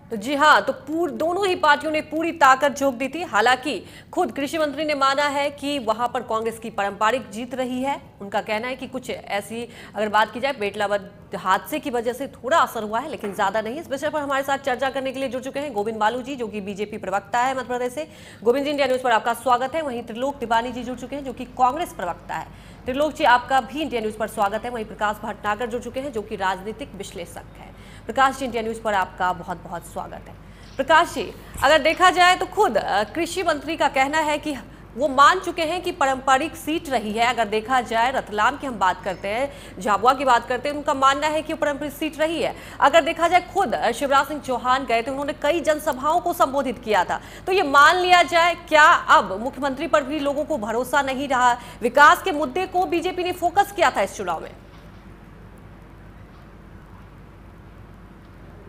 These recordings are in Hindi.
तो जी हाँ, तो दोनों ही पार्टियों ने पूरी ताकत झोंक दी थी। हालांकि खुद कृषि मंत्री ने माना है कि वहां पर कांग्रेस की पारंपरिक जीत रही है। उनका कहना है कि कुछ ऐसी अगर बात की जाए पेटलावद हादसे की वजह से थोड़ा असर हुआ है, लेकिन ज्यादा नहीं। इस विषय पर हमारे साथ चर्चा करने के लिए जुड़ चुके हैं गोविंद बालू जी, जो कि बीजेपी प्रवक्ता है मध्य प्रदेश से। गोविंद जी, इंडिया न्यूज पर आपका स्वागत है। वहीं त्रिलोक तिवारी जी जुड़ चुके हैं, जो कि कांग्रेस प्रवक्ता है। त्रिलोक जी, आपका भी इंडिया न्यूज पर स्वागत है। वहीं प्रकाश भटनागर जुड़ चुके हैं, जो कि राजनीतिक विश्लेषक है। प्रकाश जी, इंडिया न्यूज पर आपका बहुत बहुत स्वागत है। प्रकाश जी, अगर देखा जाए तो खुद कृषि मंत्री का कहना है कि वो मान चुके हैं कि पारंपरिक सीट रही है। अगर देखा जाए रतलाम की हम बात करते हैं, झाबुआ की बात करते हैं, उनका मानना है कि वो पारंपरिक सीट रही है। अगर देखा जाए खुद शिवराज सिंह चौहान गए थे, उन्होंने कई जनसभाओं को संबोधित किया था। तो ये मान लिया जाए, क्या अब मुख्यमंत्री पर भी लोगों को भरोसा नहीं रहा? विकास के मुद्दे को बीजेपी ने फोकस किया था इस चुनाव में।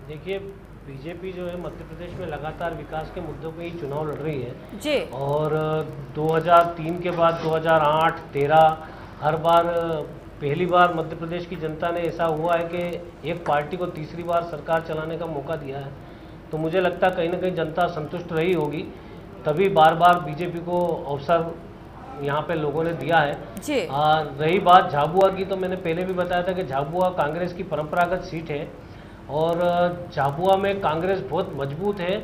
देखिए, बीजेपी जो है मध्य प्रदेश में लगातार विकास के मुद्दों पे ही चुनाव लड़ रही है जी। और 2003 के बाद 2008, 13 हर बार पहली बार मध्य प्रदेश की जनता ने ऐसा हुआ है कि एक पार्टी को तीसरी बार सरकार चलाने का मौका दिया है। तो मुझे लगता है कहीं ना कहीं जनता संतुष्ट रही होगी, तभी बार बार बीजेपी को अवसर यहाँ पे लोगों ने दिया है जी। रही बात झाबुआ की, तो मैंने पहले भी बताया था कि झाबुआ कांग्रेस की परंपरागत सीट है और झाबुआ में कांग्रेस बहुत मजबूत है।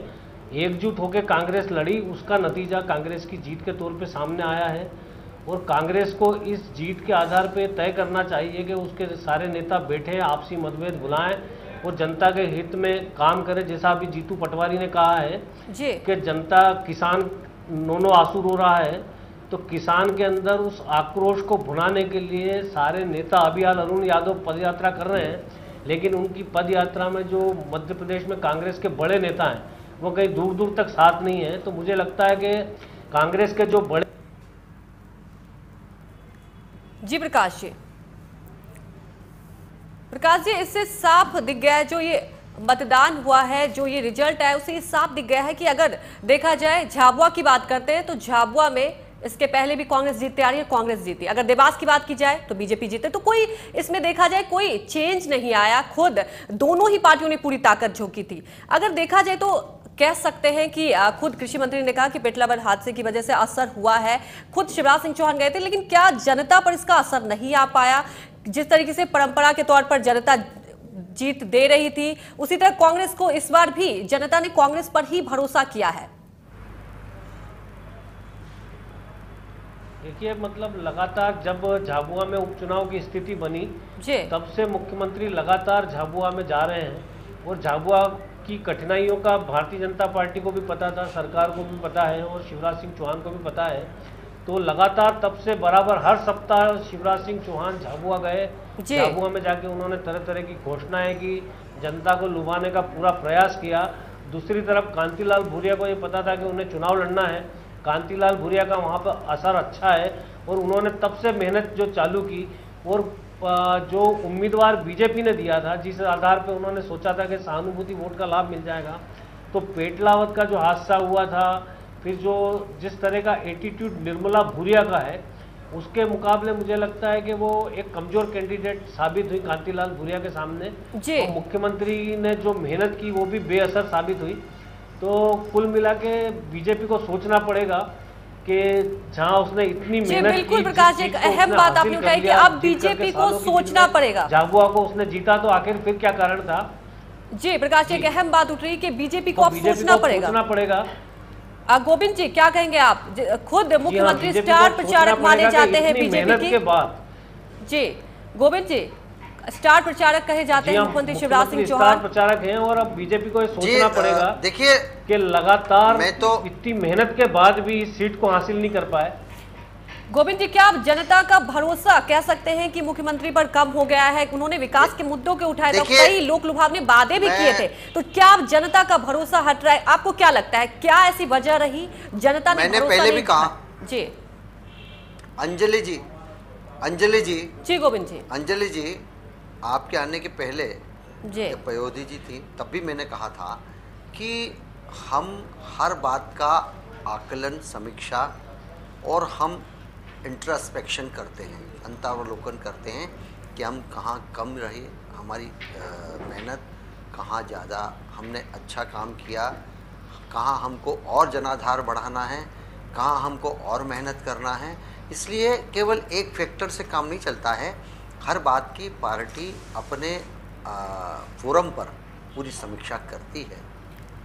एकजुट होकर कांग्रेस लड़ी, उसका नतीजा कांग्रेस की जीत के तौर पे सामने आया है और कांग्रेस को इस जीत के आधार पे तय करना चाहिए कि उसके सारे नेता बैठे आपसी मतभेद भुलाएं और जनता के हित में काम करें। जैसा अभी जीतू पटवारी ने कहा है जी कि जनता किसान नो आंसू रो रहा है, तो किसान के अंदर उस आक्रोश को भुनाने के लिए सारे नेता अभी हाल अरुण यादव पद यात्रा कर रहे हैं, लेकिन उनकी पद यात्रा में जो मध्य प्रदेश में कांग्रेस के बड़े नेता हैं वो कहीं दूर दूर तक साथ नहीं है। तो मुझे लगता है कि कांग्रेस के जो बड़े जी प्रकाश जी, इससे साफ दिख गया है, जो ये मतदान हुआ है, जो ये रिजल्ट है, उससे ये साफ दिख गया है कि अगर देखा जाए झाबुआ की बात करते हैं तो झाबुआ में इसके पहले भी कांग्रेस जीतती आ रही है, कांग्रेस जीती। अगर देवास की बात की जाए तो बीजेपी जीते। तो कोई इसमें देखा जाए कोई चेंज नहीं आया, खुद दोनों ही पार्टियों ने पूरी ताकत झोंकी थी। अगर देखा जाए तो कह सकते हैं कि खुद कृषि मंत्री ने कहा कि पेटलावद हादसे की वजह से असर हुआ है। खुद शिवराज सिंह चौहान गए थे, लेकिन क्या जनता पर इसका असर नहीं आ पाया? जिस तरीके से परंपरा के तौर पर जनता जीत दे रही थी, उसी तरह कांग्रेस को इस बार भी जनता ने कांग्रेस पर ही भरोसा किया है। देखिए, मतलब लगातार जब झाबुआ में उपचुनाव की स्थिति बनी तब से मुख्यमंत्री लगातार झाबुआ में जा रहे हैं और झाबुआ की कठिनाइयों का भारतीय जनता पार्टी को भी पता था, सरकार को भी पता है और शिवराज सिंह चौहान को भी पता है। तो लगातार तब से बराबर हर सप्ताह शिवराज सिंह चौहान झाबुआ गए। झाबुआ में जाके उन्होंने तरह तरह की घोषणाएं की, जनता को लुभाने का पूरा प्रयास किया। दूसरी तरफ कांतिलाल भूरिया को ये पता था कि उन्हें चुनाव लड़ना है। कांतिलाल भूरिया का वहाँ पर असर अच्छा है और उन्होंने तब से मेहनत जो चालू की और जो उम्मीदवार बीजेपी ने दिया था, जिस आधार पे उन्होंने सोचा था कि सहानुभूति वोट का लाभ मिल जाएगा, तो पेटलावद का जो हादसा हुआ था, फिर जो जिस तरह का एटीट्यूड निर्मला भूरिया का है, उसके मुकाबले मुझे लगता है कि वो एक कमजोर कैंडिडेट साबित हुई कांतिलाल भूरिया के सामने। और मुख्यमंत्री ने जो मेहनत की वो भी बेअसर साबित हुई। तो कुल मिला के बीजेपी को सोचना पड़ेगा कि जहां उसने इतनी मेहनत की, बिल्कुल प्रकाश, एक अहम बात आपने कही कि अब बीजेपी को सोचना पड़ेगा। झाबुआ को उसने जीता तो आखिर फिर क्या कारण था? जी प्रकाश, एक अहम बात उठ रही है कि बीजेपी को अब सोचना पड़ेगा। गोविंद जी, क्या कहेंगे आप? खुद मुख्यमंत्री स्टार प्रचारक माने जाते हैं बीजेपी के बाद। जी गोविंद जी, स्टार प्रचारक कहे जाते हैं मुख्यमंत्री शिवराज सिंह चौहान, स्टार प्रचारक हैं और अब बीजेपी को सोचना पड़ेगा। देखिए कि लगातार इतनी मेहनत के बाद भी इस सीट को हासिल नहीं कर पाए। गोविंद जी, क्या आप जनता का भरोसा कह सकते हैं कि मुख्यमंत्री पर कम हो गया है? उन्होंने विकास के मुद्दों के उठाए थे, कई लोक लुभावने वादे भी किए थे, तो क्या अब जनता का भरोसा हट रहा है? आपको क्या लगता है, क्या ऐसी वजह रही जनता ने? मैंने पहले भी कहा जी। अंजलि जी जी गोविंद जी, अंजलि जी, आपके आने के पहले जब पयोधी जी थी तब भी मैंने कहा था कि हम हर बात का आकलन, समीक्षा और हम इंट्रोस्पेक्शन करते हैं, अंतरावलोकन करते हैं कि हम कहाँ कम रहे, हमारी मेहनत कहाँ ज़्यादा हमने अच्छा काम किया, कहाँ हमको और जनाधार बढ़ाना है, कहाँ हमको और मेहनत करना है। इसलिए केवल एक फैक्टर से काम नहीं चलता है, हर बात की पार्टी अपने फोरम पर पूरी समीक्षा करती है,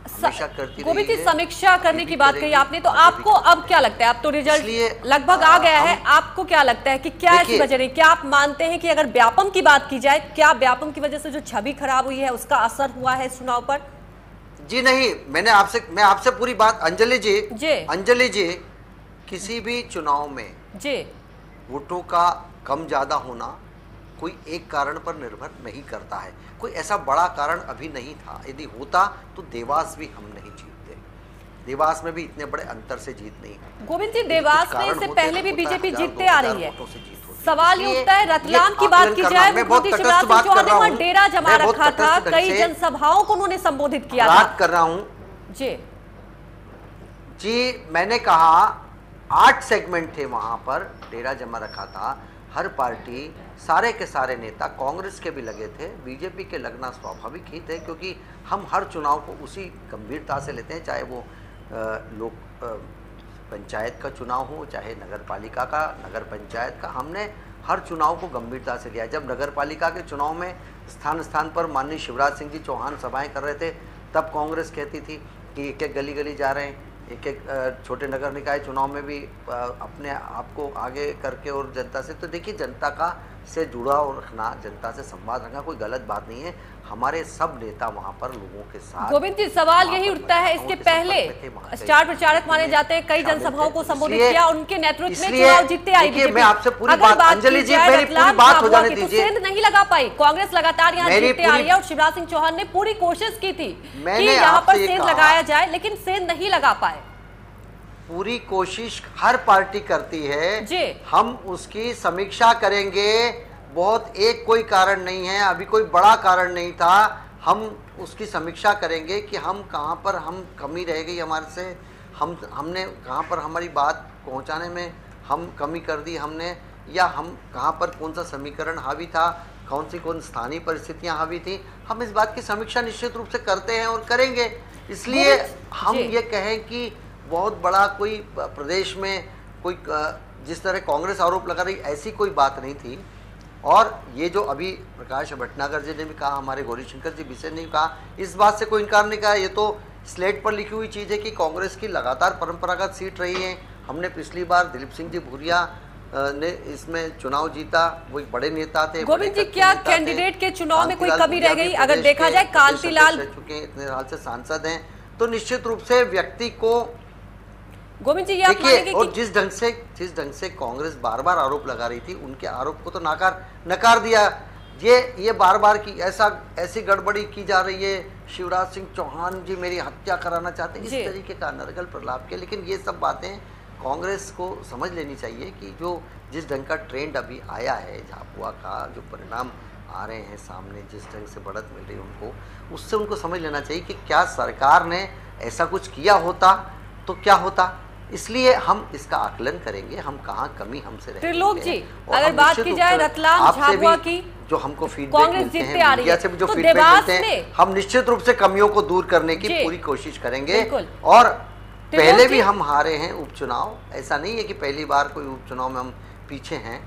हमेशा करती रही है। समीक्षा करने की बात कही आपने, तो आपको अब क्या लगता है, अब तो रिजल्ट लगभग आ गया है, आपको क्या लगता है कि क्या ऐसी वजह रही? क्या आप मानते हैं कि अगर व्यापम की बात की जाए, क्या व्यापम की वजह से जो छवि खराब हुई है उसका असर हुआ है चुनाव पर? जी नहीं, मैं आपसे पूरी बात, अंजलि जी, किसी भी चुनाव में वोटों का कम ज्यादा होना कोई एक कारण पर निर्भर नहीं करता है। कोई ऐसा बड़ा कारण अभी नहीं था, यदि होता तो देवास भी हम नहीं जीतते, देवास में भी इतने बड़े अंतर से जीत नहीं। गोविंद जी, देवास में इससे पहले भी बीजेपी जीतते आ रही है। सवाल ये उठता है, रतलाम की बात की जाए, मुख्यमंत्री शिवराज सिंह चौहान ने वहां डेरा जमा रखा था, कई जनसभाओं को उन्होंने संबोधित किया था। बात कर रहा हूं जी, मैंने कहा 8 सेगमेंट थे वहां पर, डेरा जमा रखा था। हर पार्टी, सारे के सारे नेता, कांग्रेस के भी लगे थे, बीजेपी के लगना स्वाभाविक ही थे, क्योंकि हम हर चुनाव को उसी गंभीरता से लेते हैं, चाहे वो लोक पंचायत का चुनाव हो, चाहे नगर पालिका का, नगर पंचायत का। हमने हर चुनाव को गंभीरता से लिया। जब नगर पालिका के चुनाव में स्थान स्थान पर माननीय शिवराज सिंह जी चौहान सभाएं कर रहे थे, तब कांग्रेस कहती थी कि एक एक गली गली जा रहे हैं, एक एक छोटे नगर निकाय चुनाव में भी अपने आप को आगे करके और जनता से, तो देखिए जनता का से जुड़ाव रखना, जनता से संवाद रखना कोई गलत बात नहीं है। हमारे सब नेता वहां पर लोगों के साथ। गोविंद जी, सवाल यही उठता है, इसके पहले स्टार प्रचारक माने जाते हैं, कई जनसभाओं को संबोधित किया, उनके नेतृत्व में चुनाव जीतते आई बीजेपी। मैं आपसे पूरी बात, अंजलि जी मेरी पूरी बात हो जाने दीजिए। सेंध नहीं लगा पाई, कांग्रेस लगातार यहाँ जीतते आ रही है और शिवराज सिंह चौहान ने पूरी कोशिश की थी कि यहाँ पर सेंध लगाया जाए, लेकिन सेंध नहीं लगा पाए। पूरी कोशिश हर पार्टी करती है, हम उसकी समीक्षा करेंगे। बहुत एक कोई कारण नहीं है, अभी कोई बड़ा कारण नहीं था, हम उसकी समीक्षा करेंगे कि हम कहाँ पर हम कमी रह गई हमारे से, हमने कहाँ पर हमारी बात पहुँचाने में हम कमी कर दी हमने, या हम कहाँ पर कौन सा समीकरण हावी था, कौन स्थानीय परिस्थितियाँ हावी थी। हम इस बात की समीक्षा निश्चित रूप से करते हैं और करेंगे। इसलिए हम ये कहें कि बहुत बड़ा कोई प्रदेश में कोई जिस तरह कांग्रेस आरोप लगा रही, ऐसी कोई बात नहीं थी। और ये जो अभी प्रकाश भटनागर जी ने भी कहा, हमारे गौरीशंकर जी बिसेन ने कहा, इस बात से कोई इनकार नहीं कहा। ये तो स्लेट पर लिखी हुई चीज़ है कि कांग्रेस की लगातार परंपरागत सीट रही है। हमने पिछली बार दिलीप सिंह जी भूरिया ने इसमें चुनाव जीता, वो एक बड़े नेता थे। गोविंद जी, क्या कैंडिडेट के चुनाव में कोई कमी रह गई? अगर देखा जाए, कांतिलाल चुके हैं, इतने साल से सांसद हैं, तो निश्चित रूप से व्यक्ति को गोविंद जी ये आप मानेंगे और जिस ढंग से कांग्रेस बार बार आरोप लगा रही थी, उनके आरोप को तो नकार दिया। ये बार बार की ऐसी गड़बड़ी की जा रही है, शिवराज सिंह चौहान जी मेरी हत्या कराना चाहते हैं, इस तरीके का नरगल प्रलाप के। लेकिन ये सब बातें कांग्रेस को समझ लेनी चाहिए कि जो जिस ढंग का ट्रेंड अभी आया है, झाबुआ का जो परिणाम आ रहे हैं सामने, जिस ढंग से बढ़त मिल रही है उनको, उससे उनको समझ लेना चाहिए कि क्या सरकार ने ऐसा कुछ किया होता तो क्या होता। इसलिए हम इसका आकलन करेंगे, हम कहाँ कमी हमसे रह त्रिलोक जी, अगर बात की जाए रतलाम झाबुआ की, जो हमको फीडबैक मिलते हैं मीडिया से भी जो फीडबैक मिलते हैं, हम निश्चित रूप से कमियों को दूर करने की पूरी कोशिश करेंगे। और पहले भी हम हारे हैं उपचुनाव, ऐसा नहीं है कि पहली बार कोई उपचुनाव में हम पीछे हैं।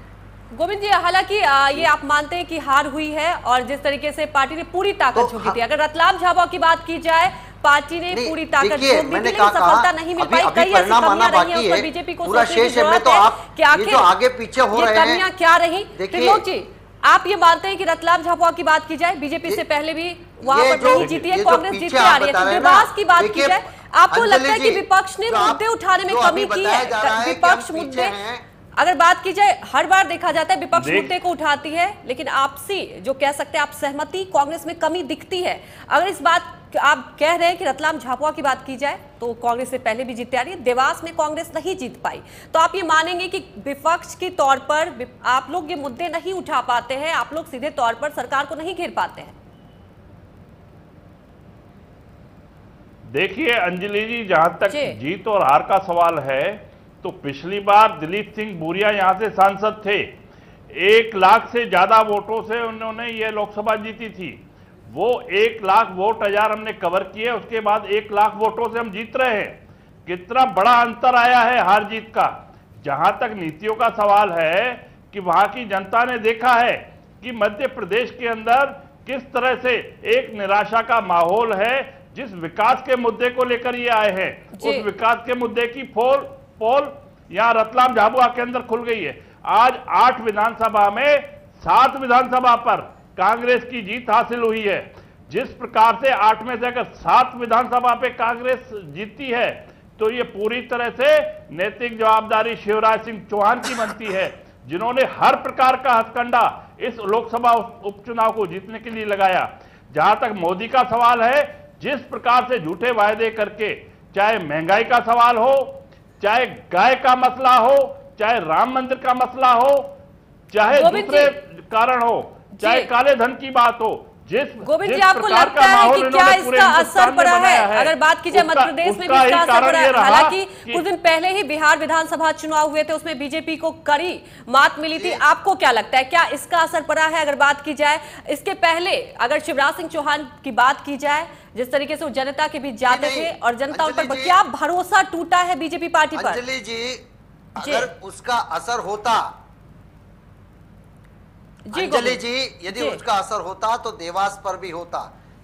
गोविंद जी, हालांकि ये आप मानते हैं कि हार हुई है और जिस तरीके से पार्टी ने पूरी ताकत झोंकी थी, अगर रतलाम झाबुआ की बात की जाए, पार्टी ने पूरी ताकत झोंक दी थी, लेकिन सफलता नहीं मिल पाई। कई ऐसी कमियां रही हैं, उस पर बीजेपी को पूरा शेष है तो आप ये जो आगे पीछे हो रहे हैं, कमियां क्या रही? त्रिलोक जी, आप ये मानते हैं कि रतलाम झाबुआ की बात की जाए, बीजेपी से पहले भी वहां पर नहीं जीती है, कांग्रेस जीतती आ रही है। देवास की बात की जाए, आपको लगता है कि विपक्ष ने मुद्दे उठाने में कमी की है? विपक्ष मुद्दे, अगर बात की जाए, हर बार देखा जाता है विपक्ष मुद्दे को उठाती है, लेकिन आपसी जो कह सकते हैं आप सहमति, कांग्रेस में कमी दिखती है। अगर इस बात आप कह रहे हैं कि रतलाम झाबुआ की बात की जाए तो कांग्रेस से पहले भी जीतती आ रही है, देवास में कांग्रेस नहीं जीत पाई, तो आप ये मानेंगे कि विपक्ष के तौर पर आप लोग ये मुद्दे नहीं उठा पाते हैं, आप लोग सीधे तौर पर सरकार को नहीं घेर पाते हैं? देखिए अंजलि जी, जहां तक जीत और हार का सवाल है, तो पिछली बार दिलीप सिंह भूरिया यहां से सांसद थे, 1 लाख से ज्यादा वोटों से उन्होंने ये लोकसभा जीती थी। वो 1 लाख वोट हजार हमने कवर किए, उसके बाद 1 लाख वोटों से हम जीत रहे हैं। कितना बड़ा अंतर आया है हार जीत का। जहां तक नीतियों का सवाल है कि वहां की जनता ने देखा है कि मध्य प्रदेश के अंदर किस तरह से एक निराशा का माहौल है। जिस विकास के मुद्दे को लेकर ये आए हैं, उस विकास के मुद्दे की पोल यहां रतलाम झाबुआ के अंदर खुल गई है। आज 8 विधानसभा में 7 विधानसभा पर कांग्रेस की जीत हासिल हुई है। जिस प्रकार से 8 में से अगर 7 विधानसभा पे कांग्रेस जीतती है तो ये पूरी तरह से नैतिक जवाबदारी शिवराज सिंह चौहान की बनती है, जिन्होंने हर प्रकार का हथकंडा इस लोकसभा उपचुनाव को जीतने के लिए लगाया। जहां तक मोदी का सवाल है, जिस प्रकार से झूठे वायदे करके, चाहे महंगाई का सवाल हो, चाहे गाय का मसला हो, चाहे राम मंदिर का मसला हो, चाहे दूसरे कारण हो, चाहे काले धन की बात हो, गोविंद जी, आपको लगता है कि क्या इसका असर पड़ा है? अगर बात की जाए मध्य प्रदेश में भी इसका असर पड़ा है। हालांकि कुछ दिन पहले ही बिहार विधानसभा चुनाव हुए थे, उसमें बीजेपी को कड़ी मात मिली थी। आपको क्या लगता है, क्या इसका असर पड़ा है? अगर बात की जाए इसके पहले, अगर शिवराज सिंह चौहान की बात की जाए, जिस तरीके से वो जनता के बीच जाते थे और जनता उन पर क्या भरोसा टूटा है बीजेपी पार्टी पर? अंजलि जी, अगर उसका असर होता, अंजलि जी, यदि उसका असर होता तो देवास पर भी होता।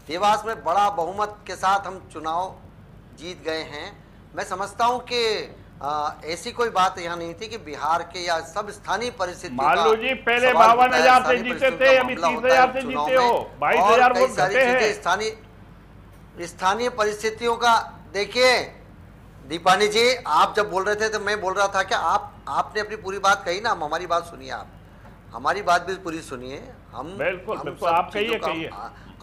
देवास में बड़ा बहुमत के साथ हम चुनाव जीत गए हैं। मैं समझता हूं कि ऐसी कोई बात यहाँ नहीं थी कि बिहार के या सब स्थानीय परिस्थितियों का मालू जी पहले 52,000 से जीते थे, अभी 30,000 से जीते हो, 22,000 वोट घटे हैं। स्थानीय परिस्थितियों का देखिए दीपानी जी, आप जब बोल रहे थे तो मैं बोल रहा था कि आपने अपनी पूरी बात कही ना, हमारी बात सुनिए, आप हमारी बात भी पूरी सुनिए। हम बिल्कुल आप कहिए।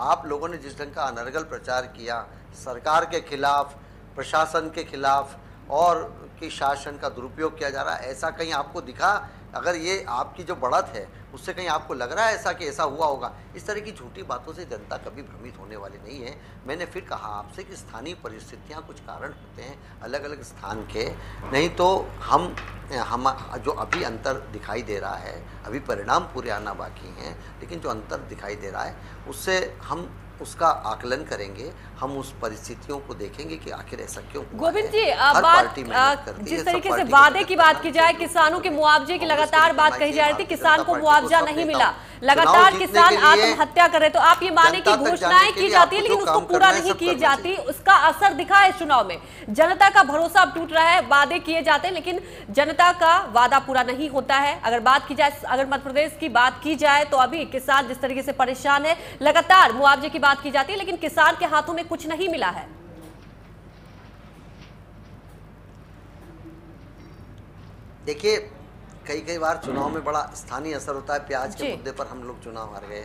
आप लोगों ने जिस ढंग का अनर्गल प्रचार किया सरकार के खिलाफ, प्रशासन के खिलाफ, और कि शासन का दुरुपयोग किया जा रहा है, ऐसा कहीं आपको दिखा? अगर ये आपकी जो बढ़त है उससे कहीं आपको लग रहा है ऐसा कि ऐसा हुआ होगा? इस तरह की झूठी बातों से जनता कभी भ्रमित होने वाली नहीं है। मैंने फिर कहा आपसे कि स्थानीय परिस्थितियां कुछ कारण होते हैं अलग अलग स्थान के, नहीं तो हम जो अभी अंतर दिखाई दे रहा है, अभी परिणाम पूरे आना बाकी हैं, लेकिन जो अंतर दिखाई दे रहा है उससे हम उसका आकलन करेंगे, हम उस परिस्थितियों को देखेंगे कि आखिर ऐसा क्यों हुआ। गोविंद जी, जिस तरीके से वादे की बात की जाए, किसानों के मुआवजे की लगातार बात कही जा रही थी, किसान को मुआवजा नहीं मिला, लगातार किसान आत्महत्या कर रहे, तो आप ये माने कि घोषणाएं की जाती है लेकिन उसको पूरा नहीं की जाती, उसका असर दिखा है चुनाव में। जनता का भरोसा अब टूट रहा है, वादे किए जाते हैं लेकिन जनता का वादा पूरा नहीं होता है। अगर बात की जाए, अगर मध्य प्रदेश की बात की जाए तो अभी किसान जिस तरीके से परेशान है, लगातार मुआवजे की बात की जाती है लेकिन किसान के हाथों में कुछ नहीं मिला है। देखिए, कई बार चुनाव में बड़ा स्थानीय असर होता है। प्याज के मुद्दे पर हम लोग चुनाव हार गए।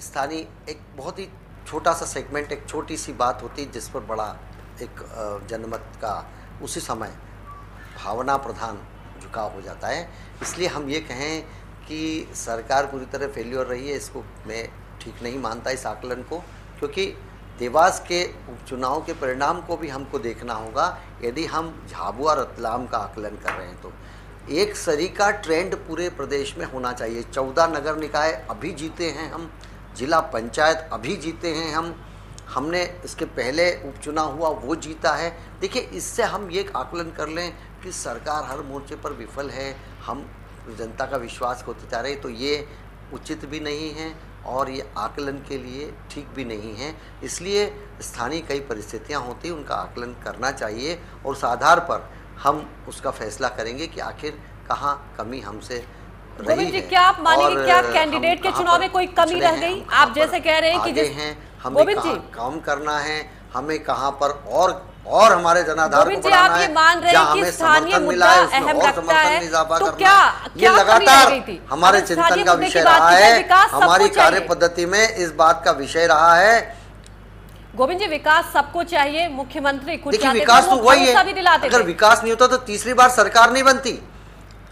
स्थानीय एक बहुत ही छोटा सा सेगमेंट, एक छोटी सी बात होती है जिस पर बड़ा एक जनमत का उसी समय भावना प्रधान झुकाव हो जाता है। इसलिए हम ये कहें कि सरकार पूरी तरह फेल्योर रही है, इसको मैं ठीक नहीं मानता इस आकलन को, क्योंकि देवास के उपचुनाव के परिणाम को भी हमको देखना होगा। यदि हम झाबुआ रतलाम का आकलन कर रहे हैं तो एक सरीका ट्रेंड पूरे प्रदेश में होना चाहिए। 14 नगर निकाय अभी जीते हैं हम, जिला पंचायत अभी जीते हैं हमने इसके पहले उपचुनाव हुआ वो जीता है। देखिए, इससे हम ये आकलन कर लें कि सरकार हर मोर्चे पर विफल है, हम जनता का विश्वास खोते जा रहे, तो ये उचित भी नहीं है और ये आकलन के लिए ठीक भी नहीं है। इसलिए स्थानीय कई परिस्थितियां होती हैं, उनका आकलन करना चाहिए और उस आधार पर हम उसका फैसला करेंगे कि आखिर कहाँ कमी हमसे रही है। क्या आप मानेंगे, क्या कैंडिडेट के चुनाव में कोई कमी रह गई? आप जैसे कह रहे हैं कि हमें कहाँ काम करना है, हमें कहाँ पर और हमारे जनाधार को बढ़ाना है, जहाँ हमें समर्थन मिला है उसमें और समर्थन इजाफा करना है। ये लगातार हमारे चिंतन का विषय रहा है, हमारी कार्य पद्धति में इस बात का विषय रहा है। गोविंद जी, विकास सबको चाहिए, मुख्यमंत्री खुद देखिए विकास तो वही है, अगर विकास नहीं होता तो तीसरी बार सरकार नहीं बनती,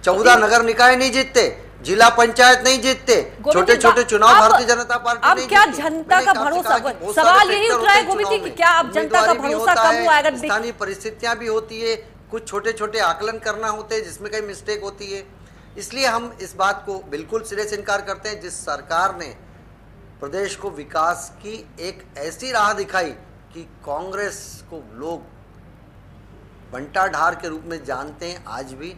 14 नगर निकाय नहीं जीतते, जिला पंचायत नहीं जीतते, छोटे छोटे चुनाव भारतीय जनता पार्टी नहीं जीतती। अब क्या जनता का भरोसा, सवाल यही उठ रहा है गोविंद जी कि क्या अब जनता का भरोसा कम हुआ है? अगर स्थानीय परिस्थितियां भी होती है, कुछ छोटे छोटे आकलन करना होते हैं जिसमें कई मिस्टेक होती है, इसलिए हम इस बात को बिल्कुल सिरे से इनकार करते हैं। जिस सरकार ने प्रदेश को विकास की एक ऐसी राह दिखाई कि कांग्रेस को लोग बंटा ढार के रूप में जानते हैं। आज भी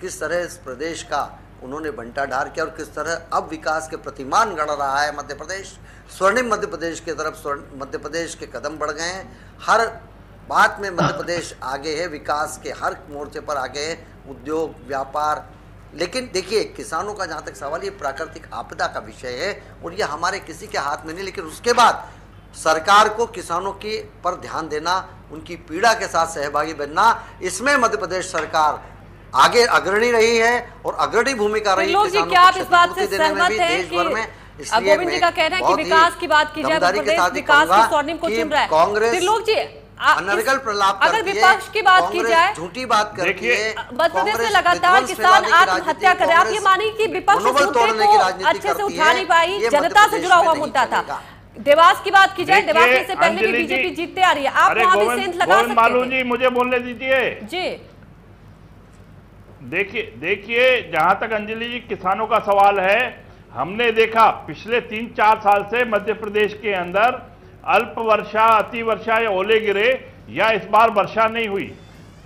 किस तरह इस प्रदेश का उन्होंने बंटा ढार किया और किस तरह अब विकास के प्रतिमान गढ़ रहा है मध्य प्रदेश। स्वर्णिम मध्य प्रदेश की तरफ मध्य प्रदेश के कदम बढ़ गए हैं। हर बात में मध्य प्रदेश आगे है, विकास के हर मोर्चे पर आगे है, उद्योग व्यापार। लेकिन देखिए, किसानों का जहाँ तक सवाल, ये प्राकृतिक आपदा का विषय है और ये हमारे किसी के हाथ में नहीं। लेकिन उसके बाद सरकार को किसानों के पर ध्यान देना, उनकी पीड़ा के साथ सहभागी बनना, इसमें मध्य प्रदेश सरकार आगे अग्रणी रही है और अग्रणी भूमिका रही है किसानों क्या आप इस बात से सहमत हैं कि गोविंद जी का कहना है कि विकास की बात की जाए, प्रदेश विकास के स्वर्णिम को चुन रहा है कांग्रेस। त्रिलोक जी, अनर्गल प्रलाप अगर विपक्ष की बात की जाए, झूठी बात करती है, मध्य प्रदेश में लगातार किसान आत्महत्या कर रहे हैं, आप ये मानिए कि विपक्ष मुद्दे को अच्छे से उठा नहीं पाई, जनता से जुड़ा हुआ मुद्दा था। देवास की बात की जाए, देवास में से पहले भी बीजेपी जीतते आ रही है, आप वहां भी सेंध लगा सकते हैं। जी मुझे बोलने दीजिए जी। देखिए जहां तक अंजलि जी किसानों का सवाल है, हमने देखा पिछले 3-4 साल से मध्य प्रदेश के अंदर अल्प वर्षा, अति वर्षा या ओले गिरे या इस बार वर्षा नहीं हुई।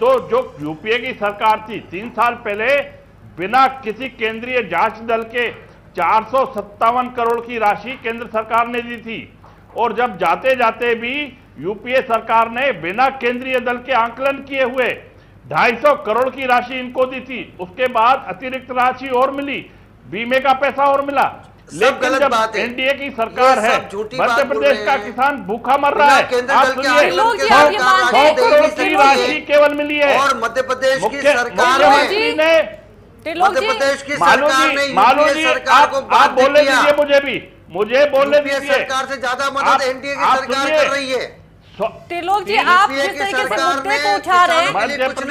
तो जो यूपीए की सरकार थी 3 साल पहले बिना किसी केंद्रीय जांच दल के 457 करोड़ की राशि केंद्र सरकार ने दी थी और जब जाते जाते भी यूपीए सरकार ने बिना केंद्रीय दल के आंकलन किए हुए 250 करोड़ की राशि इनको दी थी। उसके बाद अतिरिक्त राशि और मिली, बीमे का पैसा और मिला। लेकिन जब एनडीए की सरकार है, मध्य प्रदेश का किसान भूखा मर रहा है। आप सुनिए, 100 करोड़ की राशि केवल मिली है और मध्य प्रदेश की सरकार ने मध्य प्रदेश की सरकार ने आप बोलने दीजिए, मुझे बोलने दीजिए। सरकार से ज्यादा मदद एनडीए की सरकार कर रही है। त्रिलोक जी, आप जिस तरीके से मुद्दे को उठा रहे हैं,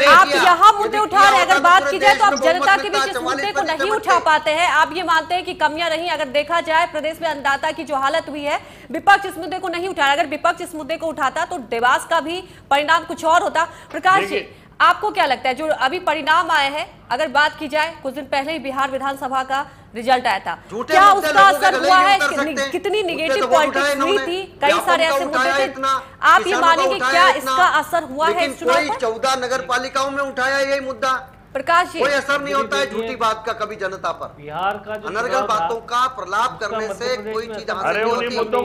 आप यहाँ मुद्दे उठा रहे हैं, अगर बात की जाए तो आप जनता के बीच इस मुद्दे को नहीं उठा पाते हैं। आप ये मानते हैं कि कमियां रही, अगर देखा जाए प्रदेश में अन्नदाता की जो हालत हुई है, विपक्ष इस मुद्दे को नहीं उठा रहा। अगर विपक्ष इस मुद्दे को उठाता तो देवास का भी परिणाम कुछ और होता। प्रकाश जी, आपको क्या लगता है जो अभी परिणाम आए हैं, अगर बात की जाए कुछ दिन पहले ही बिहार विधानसभा का रिजल्ट आया था, क्या उसका असर हुआ है? कितनी निगेटिव पॉलिटिक्स हुई थी, कई सारे ऐसे मुद्दे थे, आप ये मानेंगे क्या इसका असर हुआ है इस चुनाव पर? 14 नगर पालिकाओं में उठाया यही मुद्दा। प्रकाश जी, कोई असर नहीं होता है झूठी बात का कभी जनता पर। बिहार का जो अनर्गल बातों का प्रलाप करने से कोई चीज हासिल नहीं होती।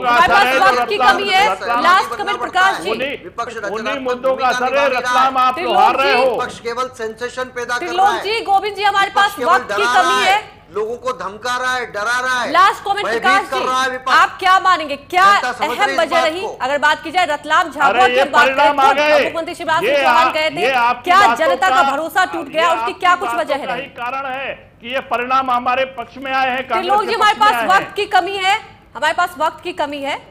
वक्त की कमी है। लास्ट कमेंट प्रकाश जी, विपक्ष उन्हीं मुद्दों का असर है, रतलाम आप हार रहे हो। विपक्ष केवल सेंसेशन पैदा कर रहा त्रिलोक है। जी, गोविंद जी, हमारे पास वक्त की कमी है, लोगों को धमका रहा है, डरा रहा है। लास्ट कमेंट प्रकाश जी, आप क्या मानेंगे, क्या अहम वजह रही अगर बात की जाए रतलाम झाबुआ की बात करें, मुख्यमंत्री शिवराज सिंह चौहान गए थे, क्या जनता का भरोसा टूट गया, उसकी क्या कुछ वजह है? कारण है कि ये परिणाम हमारे पक्ष में आए हैं। त्रिलोक जी, हमारे पास वक्त की कमी है, हमारे पास वक्त की कमी है।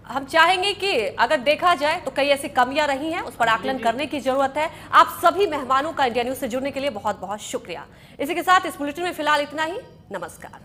हम चाहेंगे कि अगर देखा जाए तो कई ऐसी कमियां रही हैं, उस पर आकलन करने की जरूरत है। आप सभी मेहमानों का इंडिया न्यूज से जुड़ने के लिए बहुत बहुत शुक्रिया। इसी के साथ इस बुलेटिन में फिलहाल इतना ही। नमस्कार।